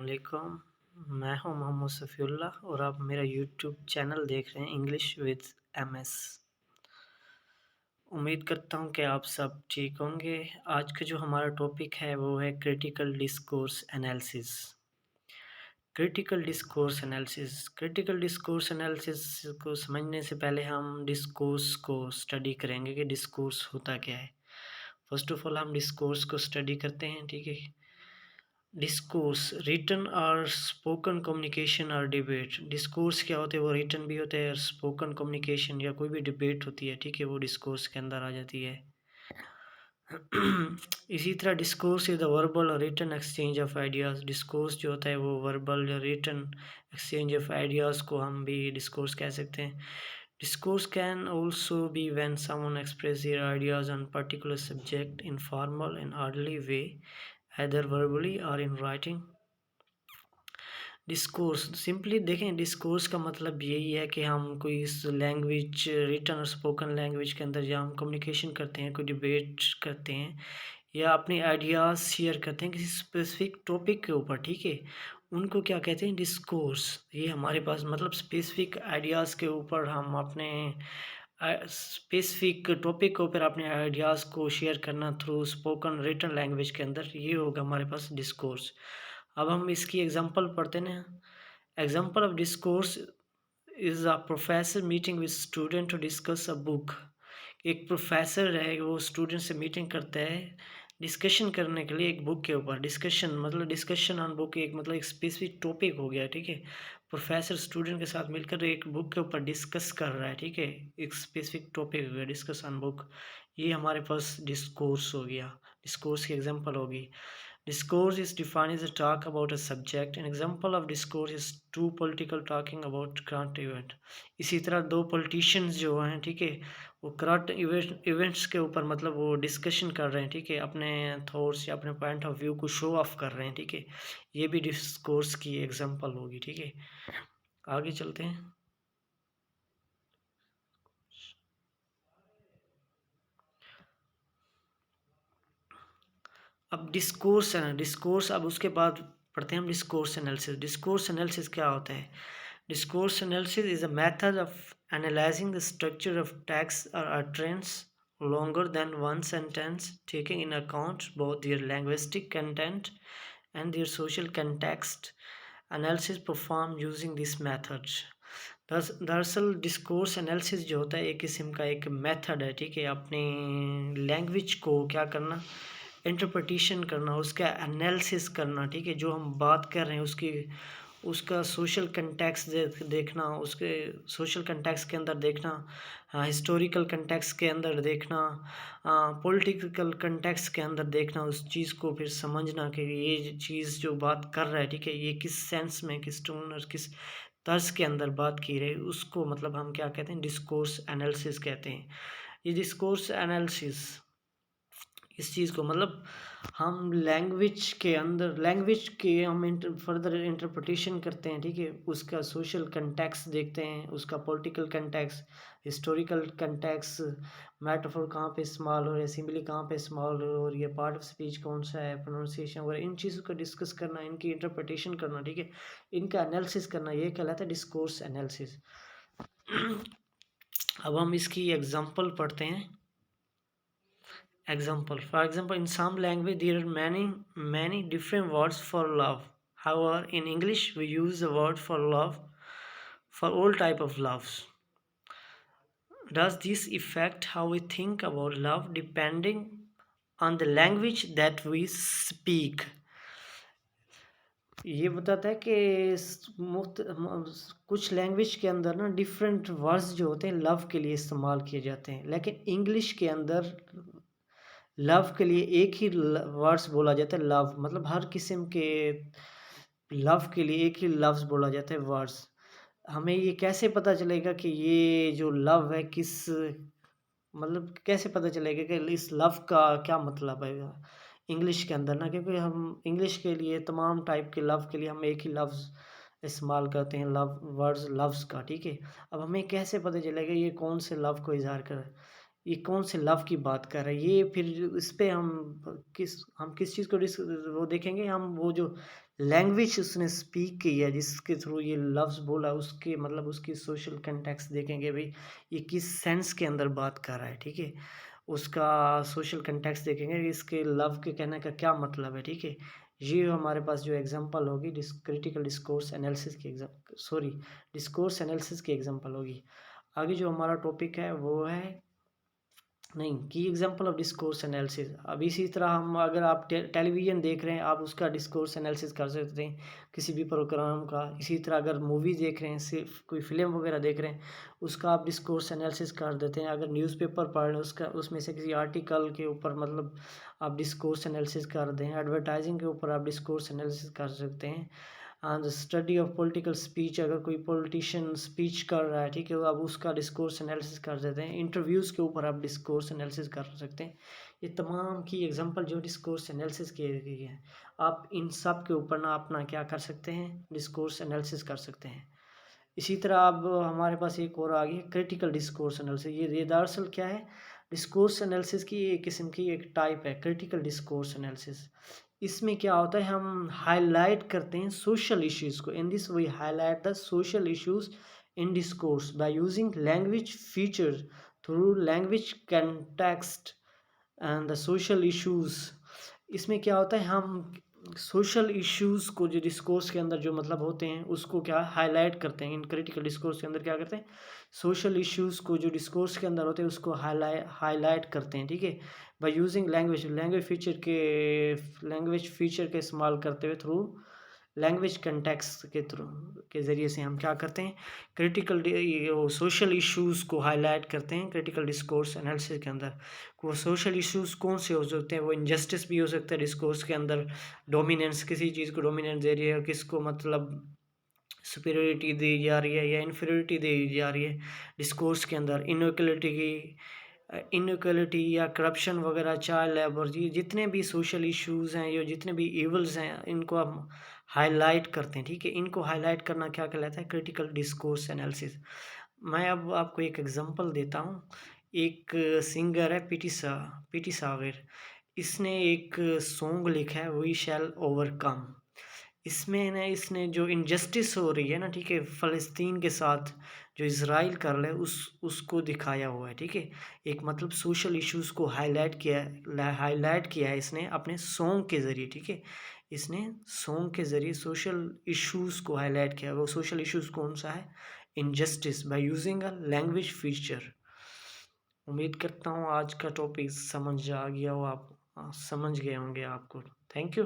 वालेकुम। मैं हूं मोहम्मद सफ़ीउल्लाह और आप मेरा यूट्यूब चैनल देख रहे हैं इंग्लिश विद एमएस। उम्मीद करता हूं कि आप सब ठीक होंगे। आज का जो हमारा टॉपिक है वो है critical discourse analysis. Critical discourse analysis को समझने से पहले हम डिस्कोर्स को स्टडी करेंगे कि डिस्कोर्स होता क्या है। फर्स्ट ऑफ ऑल हम डिस्कोर्स को स्टडी करते हैं, ठीक है। डिस्कोर्स रिटन और स्पोकन कम्युनिकेशन और डिबेट। डिस्कोर्स क्या होते हैं, वो रिटन भी होते हैं और स्पोकन कम्युनिकेशन या कोई भी डिबेट होती है, ठीक है, वो डिस्कोर्स के अंदर आ जाती है। इसी तरह डिस्कोर्स इज द वर्बल और written exchange of ideas. Discourse जो होता है वो वर्बल या रिटन एक्सचेंज ऑफ आइडियाज़ को हम भी डिस्कोर्स कह सकते हैं। Discourse can also be when someone express their ideas on particular subject in formal and orderly way, either verbally or in writing। Discourse simply देखें, डिस्कोर्स का मतलब यही है कि हम कोई इस लैंग्वेज रिटन और स्पोकन लैंग्वेज के अंदर या हम कम्युनिकेशन करते हैं, कोई डिबेट करते हैं या अपने आइडियाज़ शेयर करते हैं किसी स्पेसिफिक टॉपिक के ऊपर, ठीक है, उनको क्या कहते हैं, डिस्कोर्स। ये हमारे पास मतलब स्पेसिफिक आइडियाज़ के ऊपर हम अपने स्पेसिफिक टॉपिक के ऊपर अपने आइडियाज़ को शेयर करना थ्रू स्पोकन रिटन लैंग्वेज के अंदर, ये होगा हमारे पास डिस्कोर्स। अब हम इसकी एग्जांपल पढ़ते हैं। Example of discourse is a professor meeting with student to discuss a book. एक प्रोफेसर है, वो स्टूडेंट से मीटिंग करता है डिस्कशन करने के लिए एक बुक के ऊपर। डिस्कशन मतलब डिस्कशन ऑन बुक, एक मतलब एक स्पेसिफिक टॉपिक हो गया, ठीक है। प्रोफेसर स्टूडेंट के साथ मिलकर एक बुक के ऊपर डिस्कस कर रहा है, ठीक है, एक स्पेसिफिक टॉपिक हो गया, डिस्कस ऑन बुक। ये हमारे पास डिस्कोर्स हो गया, डिस्कोर्स की एग्जांपल होगी। Discourse is defined as a talk about a subject. An example of discourse is two political talking about current event। इसी तरह दो politicians जो हैं, ठीक है, वो करंट इवेंट्स के ऊपर मतलब वो डिस्कशन कर रहे हैं, ठीक है, अपने थॉट्स या अपने पॉइंट ऑफ व्यू को शो ऑफ कर रहे हैं, ठीक है। ये भी डिस्कोर्स की एग्जांपल होगी, ठीक है। आगे चलते हैं। अब डिस्कोर्स है ना, डिस्कोर्स अब उसके बाद पढ़ते हैं हम डिस्कोर्स एनालिसिस। डिस्कोर्स एनालिसिस क्या होता है? Discourse analysis is a method of analyzing the structure of text or utterance longer than one sentence, taking in account both their linguistic content and their social context. Analysis performed using this method। दरअसल discourse analysis जो होता है एक किस्म का एक method है, ठीक है, अपनी लैंग्वेज को क्या करना, इंटरप्रिटेशन करना, उसका एनालिसिस करना, ठीक है, जो हम बात कर रहे हैं उसकी उसका सोशल कंटेक्स्ट देखना, उसके सोशल कंटेक्स्ट के अंदर देखना, हिस्टोरिकल कंटेक्स्ट के अंदर देखना, पॉलिटिकल कंटेक्स्ट के अंदर देखना, उस चीज़ को फिर समझना कि ये चीज़ जो बात कर रहा है, ठीक है, ये किस सेंस में, किस टोन और किस तर्ज के अंदर बात की रही, उसको मतलब हम क्या कहते हैं, डिस्कोर्स एनालिसिस कहते हैं। ये डिस्कोर्स एनालिसिस इस चीज़ को मतलब हम लैंग्वेज के अंदर लैंग्वेज के हम फर्दर इंटरप्रिटेशन करते हैं, ठीक है, उसका सोशल कंटेक्स्ट देखते हैं, उसका political context, historical context, metaphor कहाँ पे इस्तेमाल हो रहा है, सिमिली कहाँ पे इस्तेमाल हो रही है, पार्ट ऑफ स्पीच कौन सा है, प्रोनाउंसिएशन वगैरह, इन चीज़ों को डिस्कस करना, इनकी इंटरप्रिटेशन करना, ठीक है, इनका एनालिसिस करना, ये कहलाता है डिस्कोर्स एनालिसिस। अब हम इसकी एग्जांपल पढ़ते हैं। Example. For example, in some language there are many different words for love. However, in English we use the word for love for all type of loves. Does this affect how we think about love depending on the language that we speak? ये बताता है कि कुछ language के अंदर ना different words जो होते हैं लव के लिए इस्तेमाल किए जाते हैं, लेकिन इंग्लिश के अंदर लव के लिए एक ही वर्ड्स बोला जाता है, लव मतलब हर किस्म के लव के लिए एक ही लफ्ज़ बोला जाता है, वर्ड्स। हमें ये कैसे पता चलेगा कि ये जो लव है किस मतलब कैसे पता चलेगा कि इस लव का क्या मतलब है इंग्लिश के अंदर ना, क्योंकि हम इंग्लिश के लिए तमाम टाइप के लव के लिए हम एक ही लफ्ज़ इस्तेमाल करते हैं, लव वर्ड्स लव्स का, ठीक है। अब हमें कैसे पता चलेगा ये कौन से लव को इज़हार कर रहा है, ये कौन से लव की बात कर रहा है, ये फिर इस पे हम किस चीज़ को वो देखेंगे, हम वो जो लैंग्वेज उसने स्पीक की है जिसके थ्रू ये लफ्ज़ बोला, उसके मतलब उसकी सोशल कंटेक्स्ट देखेंगे भाई ये किस सेंस के अंदर बात कर रहा है, ठीक है। उसका सोशल कंटेक्स्ट देखेंगे कि इसके लव के कहने का क्या मतलब है, ठीक है। ये हमारे पास जो एग्जांपल होगी क्रिटिकल डिस्कोर्स एनालिसिस की डिस्कोर्स एनालिसिस की एग्जांपल होगी। आगे जो हमारा टॉपिक है वो है नहीं की एग्जांपल ऑफ डिस्कोर्स एनालिसिस। अब इसी तरह हम अगर आप टेलीविज़न देख रहे हैं आप उसका डिस्कोर्स एनालिसिस कर सकते हैं किसी भी प्रोग्राम का। इसी तरह अगर मूवी देख रहे हैं, सिर्फ कोई फिल्म वगैरह देख रहे हैं, उसका आप डिस्कोर्स एनालिसिस कर देते हैं। अगर न्यूज़पेपर पढ़ रहे हैं उसका उसमें से किसी आर्टिकल के ऊपर मतलब आप डिस्कोर्स एनालिसिस कर दें। एडवर्टाइजिंग के ऊपर आप डिस्कोर्स एनालिसिस कर सकते हैं। The study of political speech, अगर कोई पॉलिटिशियन स्पीच कर रहा है, ठीक है, आप उसका डिस्कोर्स एनालिसिस कर देते हैं। इंटरव्यूज़ के ऊपर आप डिस्कोर्स एनालिसिस कर सकते हैं। ये तमाम की एग्जांपल जो डिस्कोर्स एनालिसिस की गई है, आप इन सब के ऊपर ना अपना क्या कर सकते हैं, डिस्कोर्स एनालिसिस कर सकते हैं। इसी तरह अब हमारे पास एक और आ गई क्रिटिकल डिस्कोर्स एनालिसिस। ये दरअसल क्या है, डिस्कोर्स एनालिसिस की एक किस्म की एक टाइप है क्रिटिकल डिस्कोर्स एनालिसिस। इसमें क्या होता है, हम हाईलाइट करते हैं सोशल इश्यूज़ को। In this we highlight the social issues in discourse by using language feature through language context and the social issues. इसमें क्या होता है, हम सोशल इश्यूज़ को जो डिस्कोर्स के अंदर जो मतलब होते हैं उसको क्या हाईलाइट करते हैं। इन क्रिटिकल डिस्कोर्स के अंदर क्या करते हैं, सोशल इश्यूज़ को जो डिस्कोर्स के अंदर होते हैं उसको हाईलाइट करते हैं, ठीक है। बाय यूजिंग लैंग्वेज फीचर के इस्तेमाल करते हुए थ्रू लैंग्वेज कंटेक्स्ट के थ्रू के ज़रिए से हम क्या करते हैं, सोशल इश्यूज़ को हाईलाइट करते हैं क्रिटिकल डिस्कोर्स एनालिसिस के अंदर। वो सोशल इश्यूज़ कौन से हो सकते हैं, वो इनजस्टिस भी हो सकता है डिस्कोर्स के अंदर, डोमिनेंस, किसी चीज़ को डोमिनेंस दे रही है और किसको मतलब सुपीरियरिटी दी जा रही है या इन्फीरियरिटी दी जा रही है डिस्कोर्स के अंदर। इनइक्वालिटी या करप्शन वगैरह, चाइल्ड लेबर, जी जितने भी सोशल इश्यूज़ हैं, ये जितने भी इवल्स हैं, इनको हम हाईलाइट करते हैं, ठीक है। इनको हाईलाइट करना क्या कहलाता है, क्रिटिकल डिस्कोर्स एनालिसिस। मैं अब आपको एक एग्जांपल देता हूँ। एक सिंगर है पीटी सागर। इसने एक सॉन्ग लिखा है वी शैल ओवरकम। इसमें ना इसने जो इनजस्टिस हो रही है ना, ठीक है, फ़लस्तीन के साथ जो इज़राइल कर रहा है उसको दिखाया हुआ है, ठीक है। एक मतलब सोशल इश्यूज़ को हाईलाइट किया है इसने अपने सॉन्ग के ज़रिए, ठीक है। इसने सॉन्ग के ज़रिए सोशल इश्यूज़ को हाईलाइट किया। वो सोशल इश्यूज़ कौन-सा है, injustice, by using a language feature. उम्मीद करता हूँ आज का टॉपिक समझ आ गया हो, आप समझ गए होंगे आपको। Thank you.